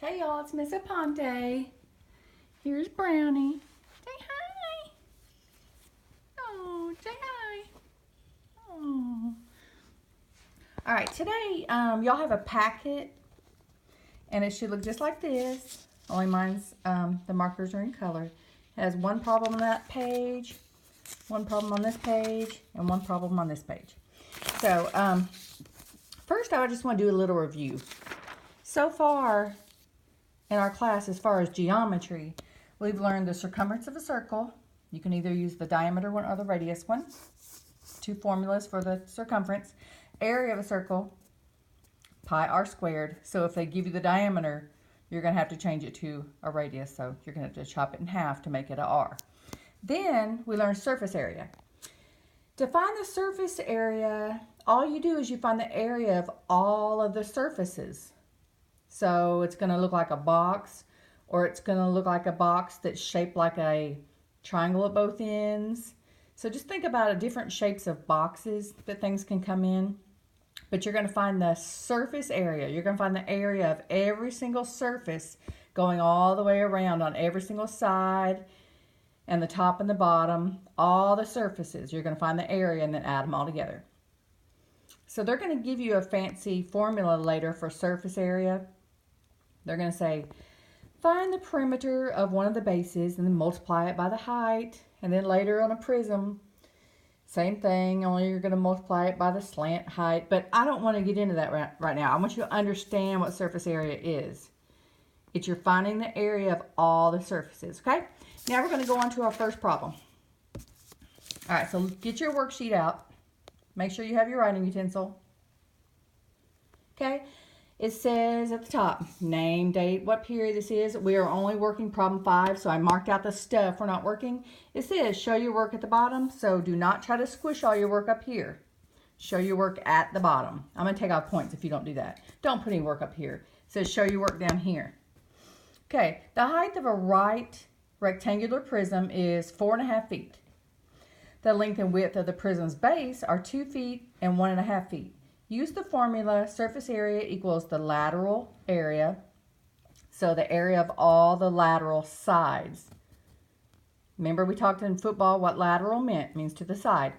Hey y'all, it's Miss Aponte. Here's Brownie. Say hi. Oh, say hi. Oh. All right, today y'all have a packet, and it should look just like this. Only mine's the markers are in color. It has one problem on that page, one problem on this page, and one problem on this page. So first, I just want to do a little review. So far in our class, as far as geometry, we've learned the circumference of a circle. You can either use the diameter one or the radius one. Two formulas for the circumference. Area of a circle, pi r squared. So if they give you the diameter, you're going to have to change it to a radius. So you're going to have to chop it in half to make it a r. Then we learn surface area. To find the surface area, all you do is you find the area of all of the surfaces. So it's going to look like a box, or it's going to look like a box that's shaped like a triangle at both ends. So just think about different shapes of boxes that things can come in. But you're going to find the surface area. You're going to find the area of every single surface going all the way around on every single side and the top and the bottom, all the surfaces. You're going to find the area and then add them all together. So they're going to give you a fancy formula later for surface area. They're going to say, find the perimeter of one of the bases and then multiply it by the height. And then later on a prism, same thing, only you're going to multiply it by the slant height. But I don't want to get into that right now. I want you to understand what surface area is. It's you're finding the area of all the surfaces, okay? Now we're going to go on to our first problem. All right, so get your worksheet out. Make sure you have your writing utensil. Okay? It says at the top, name, date, what period this is. We are only working problem 5, so I marked out the stuff we're not working. It says show your work at the bottom, so do not try to squish all your work up here. Show your work at the bottom. I'm going to take off points if you don't do that. Don't put any work up here. It says show your work down here. Okay, the height of a right rectangular prism is 4.5 feet. The length and width of the prism's base are 2 feet and 1.5 feet. Use the formula surface area equals the lateral area, so the area of all the lateral sides. Remember we talked in football what lateral meant, it means to the side.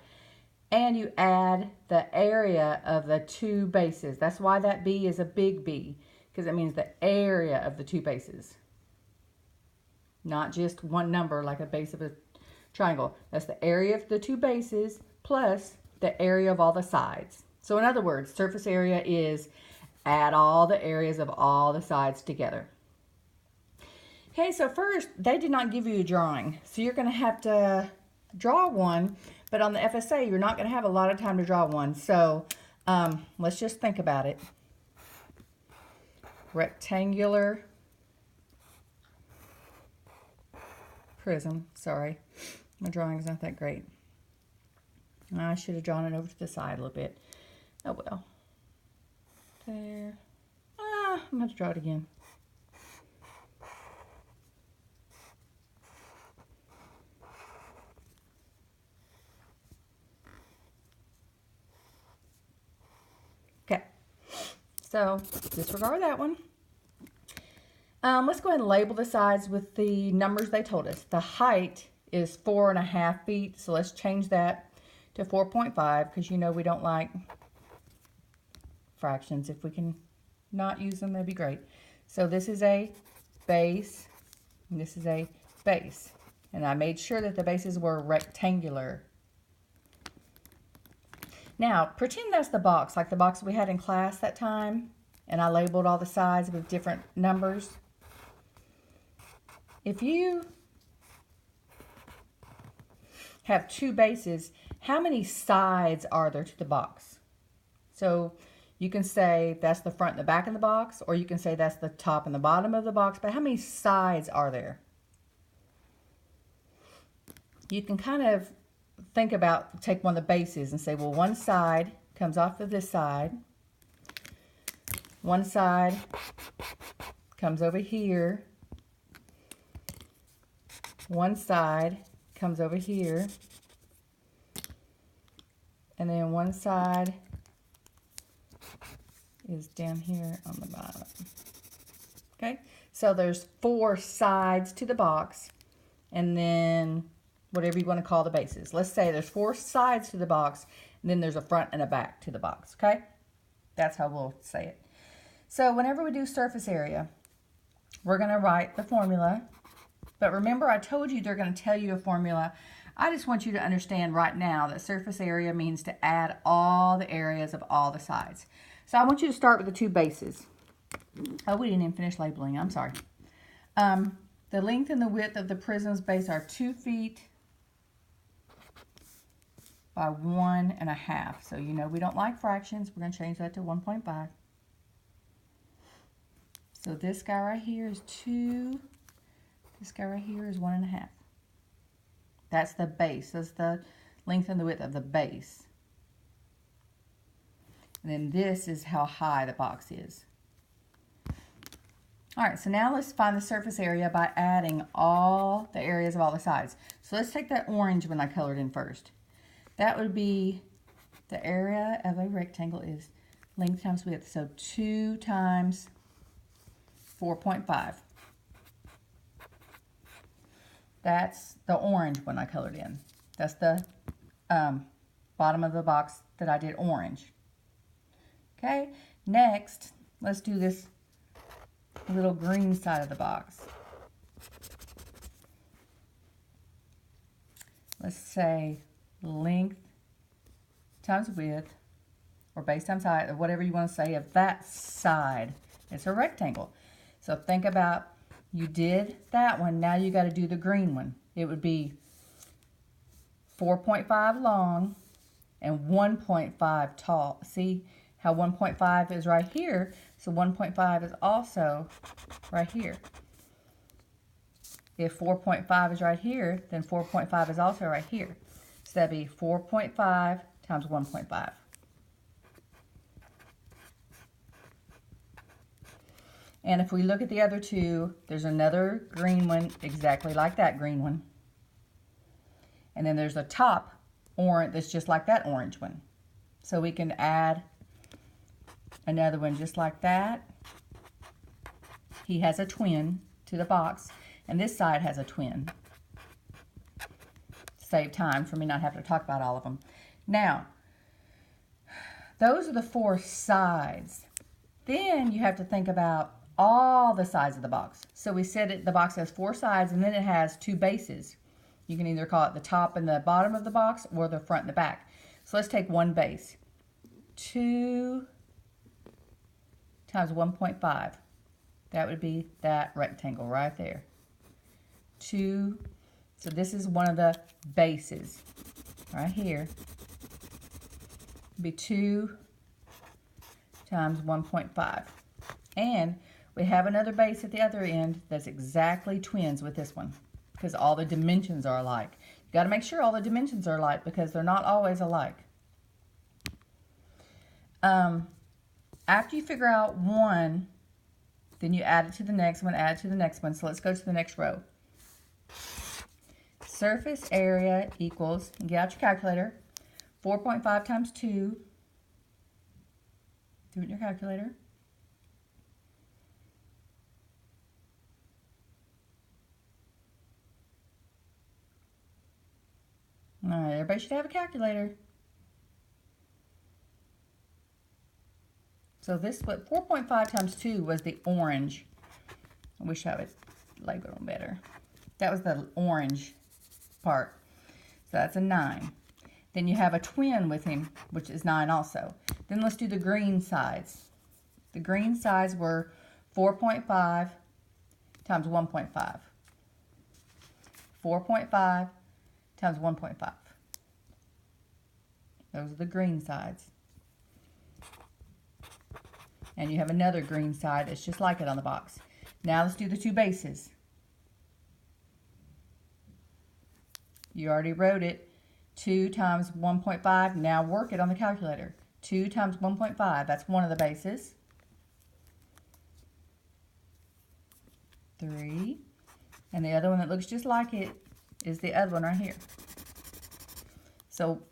And you add the area of the two bases. That's why that B is a big B, because it means the area of the two bases. Not just one number like a base of a triangle. That's the area of the two bases plus the area of all the sides. So in other words, surface area is add all the areas of all the sides together. Okay, so first, they did not give you a drawing. So you're going to have to draw one, but on the FSA, you're not going to have a lot of time to draw one. So let's just think about it. Rectangular prism. Sorry, my drawing is not that great. I should have drawn it over to the side a little bit. Oh well. There. I'm going to draw it again. Okay. So disregard that one. Let's go ahead and label the sides with the numbers they told us. The height is 4.5 feet, so let's change that to 4.5 because you know we don't like fractions. If we can not use them, that'd be great. So this is a base, and this is a base. And I made sure that the bases were rectangular. Now, pretend that's the box, like the box we had in class that time, and I labeled all the sides with different numbers. If you have two bases, how many sides are there to the box? So you can say that's the front and the back of the box, or you can say that's the top and the bottom of the box, but how many sides are there? You can kind of think about, take one of the bases and say, well, one side comes off of this side. One side comes over here. One side comes over here. And then one side is down here on the bottom. Okay, So there's 4 sides to the box, and then whatever you want to call the bases. Let's say there's 4 sides to the box, and then there's a front and a back to the box, okay? That's how we'll say it. So whenever we do surface area, we're going to write the formula. But remember, I told you they're going to tell you a formula. I just want you to understand right now that surface area means to add all the areas of all the sides. So I want you to start with the 2 bases. Oh, we didn't even finish labeling. I'm sorry. The length and the width of the prism's base are 2 feet by 1.5. So you know we don't like fractions. We're going to change that to 1.5. So this guy right here is 2. This guy right here is 1.5. That's the base. That's the length and the width of the base. And then this is how high the box is. All right, so now let's find the surface area by adding all the areas of all the sides. So let's take that orange one I colored in first. That would be the area of a rectangle is length times width. So 2 times 4.5. That's the orange one I colored in. That's the bottom of the box that I did orange. Okay, next, let's do this little green side of the box. Let's say length times width, or base times height, or whatever you want to say of that side. It's a rectangle. So think about, you did that one, now you got to do the green one. It would be 4.5 long and 1.5 tall. See how 1.5 is right here? So 1.5 is also right here. If 4.5 is right here, then 4.5 is also right here. So that'd be 4.5 times 1.5. And if we look at the other 2, there's another green one exactly like that green one. And then there's a top orange that's just like that orange one. So we can add another one just like that. He has a twin to the box, and this side has a twin. Save time for me not having to talk about all of them. Now, those are the 4 sides. Then you have to think about all the sides of the box. So we said the box has 4 sides, and then it has 2 bases. You can either call it the top and the bottom of the box, or the front and the back. So let's take one base. 2 times 1.5. That would be that rectangle right there. 2. So this is one of the bases right here. It'd be 2 times 1.5. And we have another base at the other end that's exactly twins with this one, because all the dimensions are alike. You got to make sure all the dimensions are alike, because they're not always alike. After you figure out one, then you add it to the next one, add it to the next one. So let's go to the next row. Surface area equals, and get out your calculator, 4.5 times 2. Do it in your calculator. All right, everybody should have a calculator. So this, what 4.5 times 2 was the orange. I wish I would label them better. That was the orange part. So that's a 9. Then you have a twin with him, which is 9 also. Then let's do the green sides. The green sides were 4.5 times 1.5. 4.5 times 1.5. Those are the green sides. And you have another green side that's just like it on the box. Now let's do the 2 bases. You already wrote it. 2 times 1.5. Now work it on the calculator. 2 times 1.5. That's one of the bases. 3. And the other one that looks just like it is the other one right here. So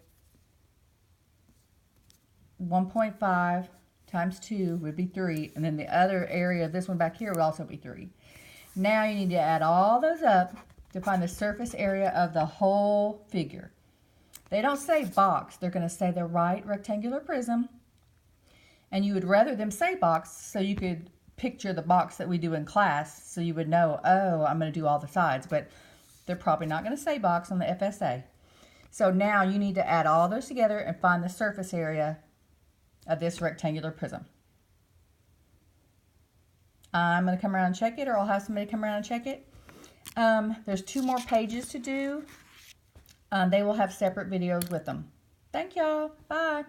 1.5 times 2 would be 3. And then the other area, this one back here, would also be 3. Now you need to add all those up to find the surface area of the whole figure. They don't say box. They're going to say the right rectangular prism. And you would rather them say box so you could picture the box that we do in class so you would know, oh, I'm going to do all the sides. But they're probably not going to say box on the FSA. So now you need to add all those together and find the surface area of this rectangular prism. I'm going to come around and check it, or I'll have somebody come around and check it. There's 2 more pages to do. They will have separate videos with them. Thank y'all. Bye.